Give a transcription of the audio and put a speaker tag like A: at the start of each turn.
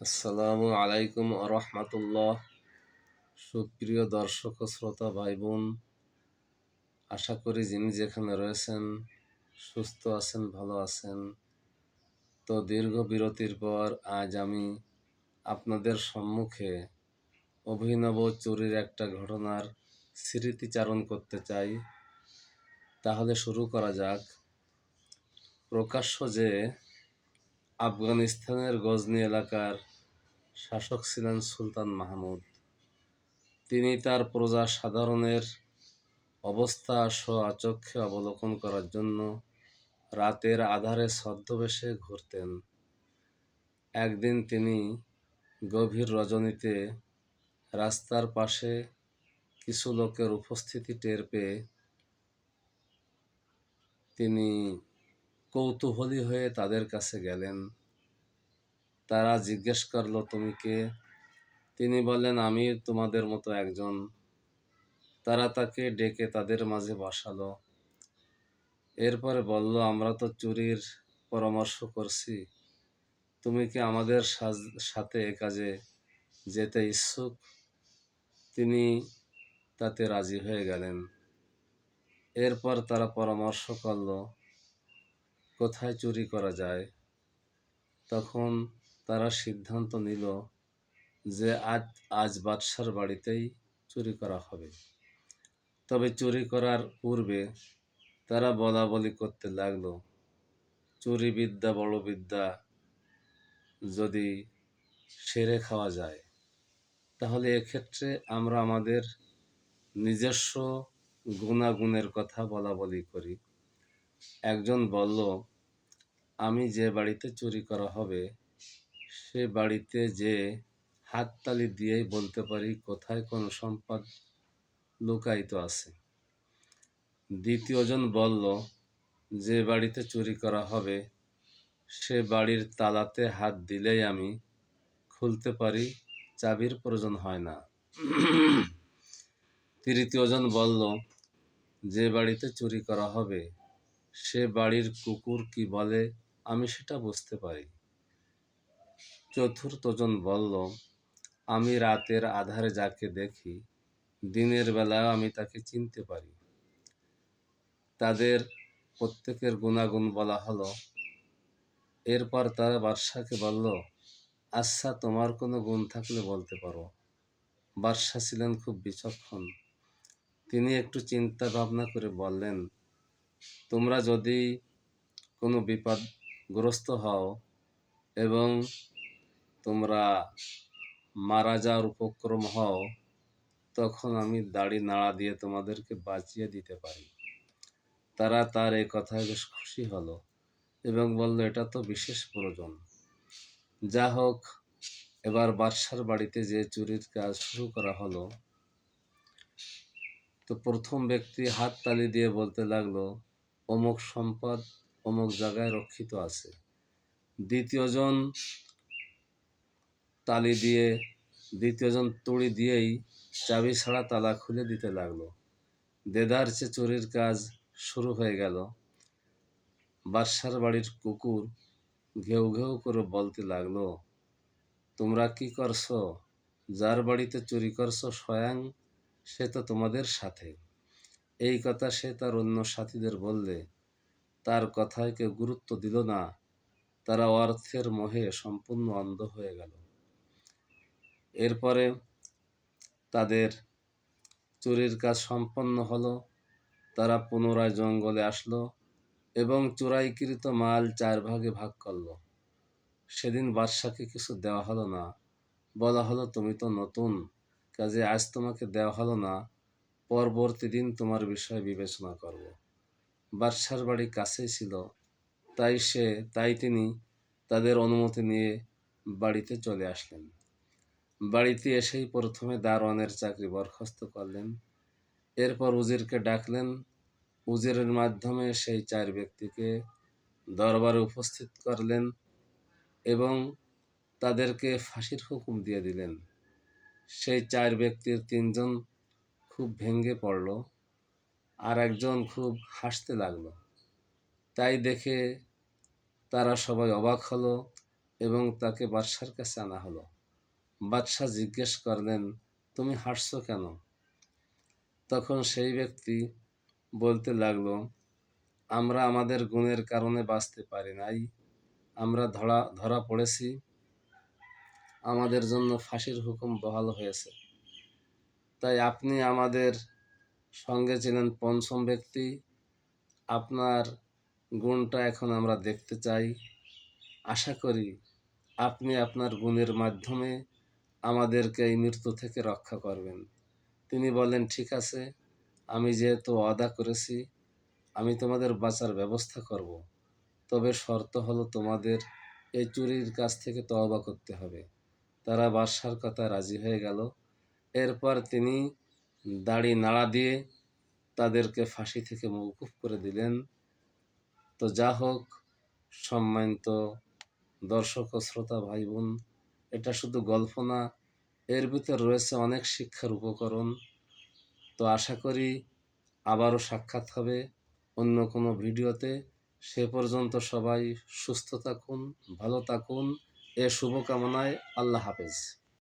A: আসসালামু আলাইকুম রহমতুল্লাহ। সুপ্রিয় দর্শক ও শ্রোতা ভাই বোন, আশা করি যিনি যেখানে রয়েছেন সুস্থ আছেন, ভালো আছেন। তো দীর্ঘ বিরতির পর আজ আমি আপনাদের সম্মুখে অভিনব চুরির একটা ঘটনার স্মৃতিচারণ করতে চাই। তাহলে শুরু করা যাক। প্রকাশ্য যে আফগানিস্তানের গজনি এলাকার শাসক ছিলেন সুলতান মাহমুদ, তিনি তার প্রজা সাধারণের অবস্থা স্ব-চক্ষে অবলোকন করার জন্য রাতের আঁধারে ছদ্মবেশে ঘুরতেন। একদিন তিনি গভীর রজনীতে রাস্তার পাশে কিছু লোকের উপস্থিতি টের পেয়ে তিনি কৌতূহলী হয়ে তাদের কাছে গেলেন। তারা জিজ্ঞেস করল, তুমি কে? তিনি বললেন, আমি তোমাদের মতো একজন। তারা তাকে ডেকে তাদের মাঝে বসালো। এরপরে বলল, আমরা তো চুরির পরামর্শ করছি, তুমি কি আমাদের সাথে এ কাজে যেতে ইচ্ছুক? তিনি তাতে রাজি হয়ে গেলেন। এরপর তারা পরামর্শ করল কোথায় চুরি করা যায়। তখন তারা সিদ্ধান্ত নিল যে আজ বাদশার বাড়িতেই চুরি করা হবে। তবে চুরি করার পূর্বে তারা বলা বলি করতে লাগলো, চুরি বিদ্যা বড় বিদ্যা, যদি সেরে খাওয়া যায় তাহলে এক্ষেত্রে আমরা আমাদের নিজস্ব গুণাগুণের কথা বলা বলি করি। একজন বলল, আমি যে বাড়িতে চুরি করা হবে সে বাড়িতে যে হাততালি দিয়েই বলতে পারি কোথায় কোন সম্পদ লুকায়িত আছে। দ্বিতীয়জন বলল, যে বাড়িতে চুরি করা হবে সে বাড়ির তালাতে হাত দিলেই আমি খুলতে পারি, চাবির প্রয়োজন হয় না। তৃতীয়জন বলল, যে বাড়িতে চুরি করা হবে সে বাড়ির কুকুর কি বলে আমি সেটা বুঝতে পারি। চতুর্থজন বলল, আমি রাতের আধারে যাকে দেখি দিনের বেলায় আমি তাকে চিনতে পারি। তাদের প্রত্যেকের গুণাগুণ বলা হলো। এরপর তারা বাদশাকে বলল, আচ্ছা, তোমার কোনো গুণ থাকলে বলতে পারো। বাদশা ছিলেন খুব বিচক্ষণ। তিনি একটু চিন্তা ভাবনা করে বললেন, তোমরা যদি কোনো বিপদগ্রস্ত হও এবং তোমরা মারা যাওয়ার উপক্রম হও, তখন আমি দাড়ি নাড়া দিয়ে তোমাদেরকে বাঁচিয়ে দিতে পারি। তারা তার এই কথায় বেশ খুশি হলো এবং বলল, এটা তো বিশেষ প্রয়োজন। যা হোক, এবার বাদশার বাড়িতে যে চুরির কাজ শুরু করা হলো। তো প্রথম ব্যক্তি হাত তালি দিয়ে বলতে লাগলো, অমুক সম্পদ অমুক জায়গায় রক্ষিত আছে। দ্বিতীয়জন তুড়ি দিয়েই চাবি ছাড়া তালা খুলে দিতে লাগলো। দেদারচে চুরির কাজ শুরু হয়ে গেল। বাদশার বাড়ির কুকুর ঘেউ ঘেউ করে বলতে লাগলো, তোমরা কি করছো? যার বাড়িতে চুরি করছো স্বয়ং সে তো তোমাদের সাথে। এই কথা সে তার অন্য সাথীদের বললে তার কথায় কেউ গুরুত্ব দিল না। তারা অর্থের মোহে সম্পূর্ণ অন্ধ হয়ে গেল। এরপরে তাদের চুরির কাজ সম্পন্ন হলো। তারা পুনরায় জঙ্গলে আসলো এবং চোরাইকৃত মাল 4 ভাগে ভাগ করলো। সেদিন বাদশাকে কিছু দেওয়া হলো না। বলা হলো, তুমি তো নতুন, কাজে আজ তোমাকে দেওয়া হলো না, পরবর্তী দিন তোমার বিষয় বিবেচনা করব। বাদশার বাড়ি কাছেই ছিল, তাই তিনি তাদের অনুমতি নিয়ে বাড়িতে চলে আসলেন। বাড়িতে এসেই প্রথমে দারোয়ানের চাকরি বরখাস্ত করলেন। এরপর উজিরকে ডাকলেন। উজিরের মাধ্যমে সেই 4 ব্যক্তিকে দরবারে উপস্থিত করলেন এবং তাদেরকে ফাঁসির হুকুম দিয়ে দিলেন। সেই 4 ব্যক্তির 3 জন খুব ভেঙে পড়ল, আর একজন খুব হাসতে লাগলো। তাই দেখে তারা সবাই অবাক হলো এবং তাকে বাদশার কাছে আনা হলো। বাদশাহ জিজ্ঞেস করলেন, তুমি হাসছো কেন? তখন সেই ব্যক্তি বলতে লাগলো, আমরা আমাদের গুণের কারণে বাঁচতে পারি নাই, আমরা ধরা পড়েছি, আমাদের জন্য ফাঁসির হুকুম বহাল হয়েছে। তাই আপনি আমাদের সঙ্গে ছিলেন পঞ্চম ব্যক্তি, আপনার গুণটা এখন আমরা দেখতে চাই। আশা করি আপনি আপনার গুণের মাধ্যমে আমাদেরকে এই মৃত্যু থেকে রক্ষা করবেন। তিনি বলেন, ঠিক আছে, আমি যেহেতু ওয়াদা করেছি, আমি তোমাদের বাঁচার ব্যবস্থা করব। তবে শর্ত হলো তোমাদের এই চুরির কাছ থেকে তওবা করতে হবে। তারা বাদশার কথায় রাজি হয়ে গেল। এরপর তিনি দাড়ি নাড়া দিয়ে তাদেরকে ফাঁসি থেকে মওকুফ করে দিলেন। তো যা হোক, সম্মানিত দর্শক ও শ্রোতা ভাই বোন, এটা শুধু গল্প না, এর ভিতর রয়েছে অনেক শিক্ষার উপকরণ। তো আশা করি আবারও সাক্ষাৎ হবে অন্য কোনো ভিডিওতে। সে পর্যন্ত সবাই সুস্থ থাকুন, ভালো থাকুন, এ শুভকামনায় আল্লাহ হাফেজ।